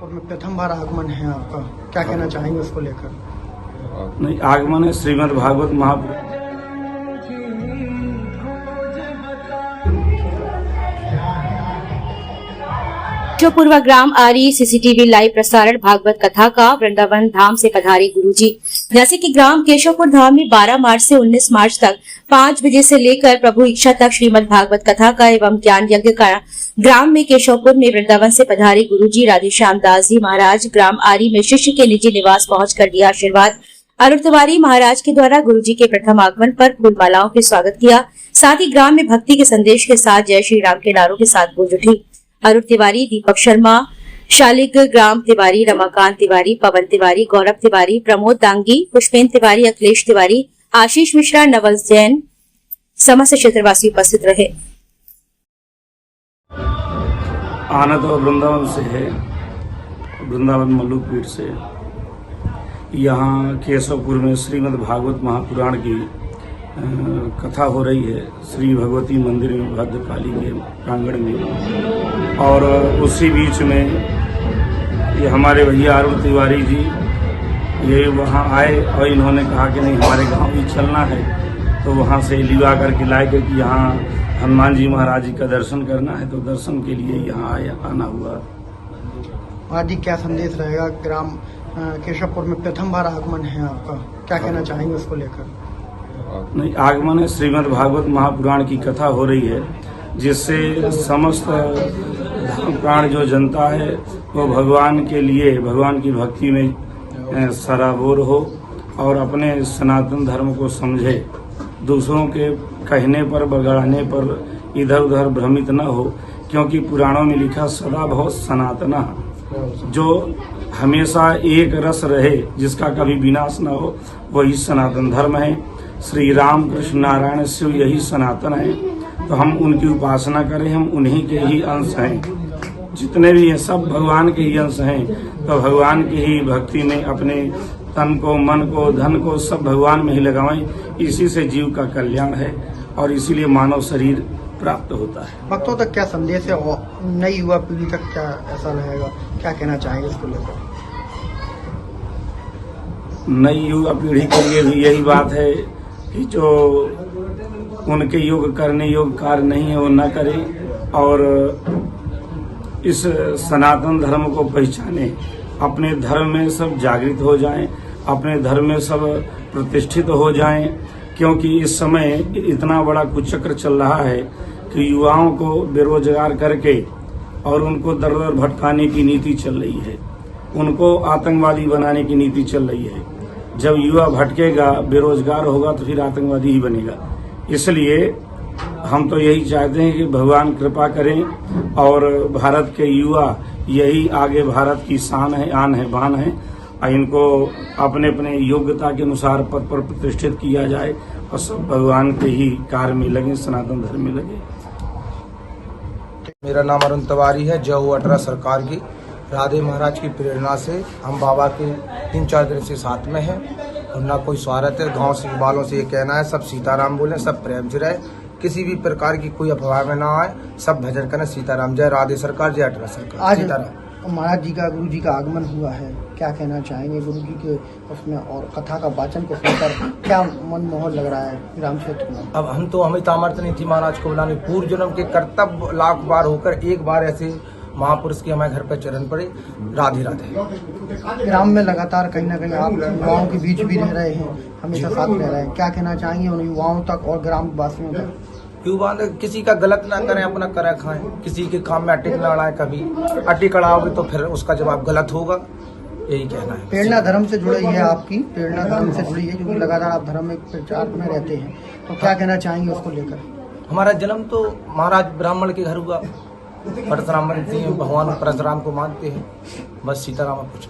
केशवपुर में प्रथम बार आगमन है आपका, क्या कहना चाहेंगे उसको लेकर? नहीं, आगमन है श्रीमद् भागवत महापुराण। केशवपुर ग्राम आरी सीसीटीवी लाइव प्रसारण भागवत कथा का वृंदावन धाम से पधारे गुरुजी। जैसे कि ग्राम केशवपुर धाम में 12 मार्च से 19 मार्च तक 5 बजे से लेकर प्रभु इच्छा तक श्रीमद् भागवत कथा का एवं ज्ञान यज्ञ का ग्राम में केशवपुर में वृंदावन से पधारे गुरुजी राधेश्याम दास जी महाराज ग्राम आरी में शिष्य के निजी निवास पहुंचकर दिया आशीर्वाद। अरुण तिवारी महाराज के द्वारा गुरुजी के प्रथम आगमन पर फूल मालाओं के स्वागत किया। साथ ही ग्राम में भक्ति के संदेश के साथ जय श्री राम के नारों के साथ गूंज उठी। अरुण तिवारी, दीपक शर्मा, शालिक ग्राम तिवारी, रमाकांत तिवारी, पवन तिवारी, गौरव तिवारी, प्रमोद दांगी, पुष्पेन तिवारी, अखिलेश तिवारी, आशीष मिश्रा, नवल जैन समस्त क्षेत्रवासी उपस्थित रहे। आनंद और वृंदावन से है, वृंदावन मल्लूपीठ से। यहाँ केशवपुर में श्रीमद् भागवत महापुराण की कथा हो रही है श्री भगवती मंदिर में भद्रकाली के प्रांगण में। और उसी बीच में ये हमारे भैया अरुण तिवारी जी ये वहाँ आए और इन्होंने कहा कि नहीं हमारे गांव भी चलना है, तो वहाँ से लिवा करके लाए करके यहाँ हनुमान जी महाराज जी का दर्शन करना है, तो दर्शन के लिए यहाँ आना हुआ। महाराज जी क्या संदेश रहेगा? ग्राम केशवपुर में प्रथम बार आगमन है आपका, क्या कहना चाहेंगे उसको लेकर? नहीं, आगमन है श्रीमद् भागवत महापुराण की कथा हो रही है, जिससे समस्त धर्म प्राण जो जनता है वो भगवान के लिए भगवान की भक्ति में सराबोर हो और अपने सनातन धर्म को समझे। दूसरों के कहने पर बगड़ाने पर इधर उधर भ्रमित न हो, क्योंकि पुराणों में लिखा सदा भव सनातना, जो हमेशा एक रस रहे, जिसका कभी विनाश न हो, वही सनातन धर्म है। श्री राम कृष्ण नारायण शिव यही सनातन है, तो हम उनकी उपासना करें, हम उन्हीं के ही अंश हैं। जितने भी हैं सब भगवान के ही अंश हैं, तो भगवान की ही भक्ति में अपने तन को, मन को, धन को सब भगवान में ही लगावें। इसी से जीव का कल्याण है और इसीलिए मानव शरीर प्राप्त होता है। भक्तों तक क्या संदेश है और नई युवा पीढ़ी तक क्या ऐसा रहेगा, क्या कहना चाहेंगे इसको लेकर? नई युवा पीढ़ी के लिए भी यही बात है कि जो उनके योग करने योग कार्य नहीं है वो न करें और इस सनातन धर्म को पहचाने, अपने धर्म में सब जागृत हो जाएं, अपने धर्म में सब प्रतिष्ठित हो जाएं, क्योंकि इस समय इतना बड़ा कुचक्र चल रहा है कि युवाओं को बेरोजगार करके और उनको दर दर भटकाने की नीति चल रही है, उनको आतंकवादी बनाने की नीति चल रही है। जब युवा भटकेगा, बेरोजगार होगा, तो फिर आतंकवादी ही बनेगा। इसलिए हम तो यही चाहते हैं कि भगवान कृपा करें और भारत के युवा यही आगे भारत की शान है, आन है, बान है, और इनको अपने अपने योग्यता के अनुसार पद पर प्रतिष्ठित किया जाए और सब भगवान के ही कार्य में लगे, सनातन धर्म में लगे। मेरा नाम अरुण तिवारी है। जय हो अटरा सरकार की। राधे महाराज की प्रेरणा से हम बाबा के 3-4 दिन से साथ में हैं और ना कोई स्वार्थ है। गांव से वालों से ये कहना है सब सीताराम बोलें, सब प्रेम से रहे, किसी भी प्रकार की कोई अफवाह में ना आए, सब भजन करें सीताराम। जय राधे सरकार, जय अटरा सरकार। आज सीताराम। महाराज जी का, गुरु जी का आगमन हुआ है, क्या कहना चाहेंगे गुरु जी के उसमें और कथा का वाचन को सुनकर क्या मनमोहन लग रहा है ग्राम क्षेत्र में? अब हम तो हमें सामर्थ्य नहीं थी महाराज को बुलाने, पूर्व जन्म के कर्तव्य लाख बार होकर एक बार ऐसे महापुरुष के हमारे घर पर चरण पड़े। राधे राधे। ग्राम में लगातार कहीं ना कहीं आप युवाओं के बीच भी रह रहे हैं, हमेशा साथ में रह रहे हैं, क्या कहना चाहेंगे उन युवाओं तक और ग्राम वासियों तक? युवा किसी का गलत ना करें, अपना करे खाएं, किसी के काम में अटिक ना अड़ाएं। कभी अटिक अड़ाओगे तो फिर उसका जवाब गलत होगा, यही कहना है। प्रेरणा धर्म से जुड़ी है, आपकी प्रेरणा धर्म से जुड़ी है, क्योंकि लगातार आप धर्म में प्रचार में रहते हैं, तो क्या कहना चाहेंगे उसको लेकर? हमारा जन्म तो महाराज ब्राह्मण के घर हुआ, परशुराम बनते हैं, भगवान परशुराम को मानते हैं, बस सीताराम कुछ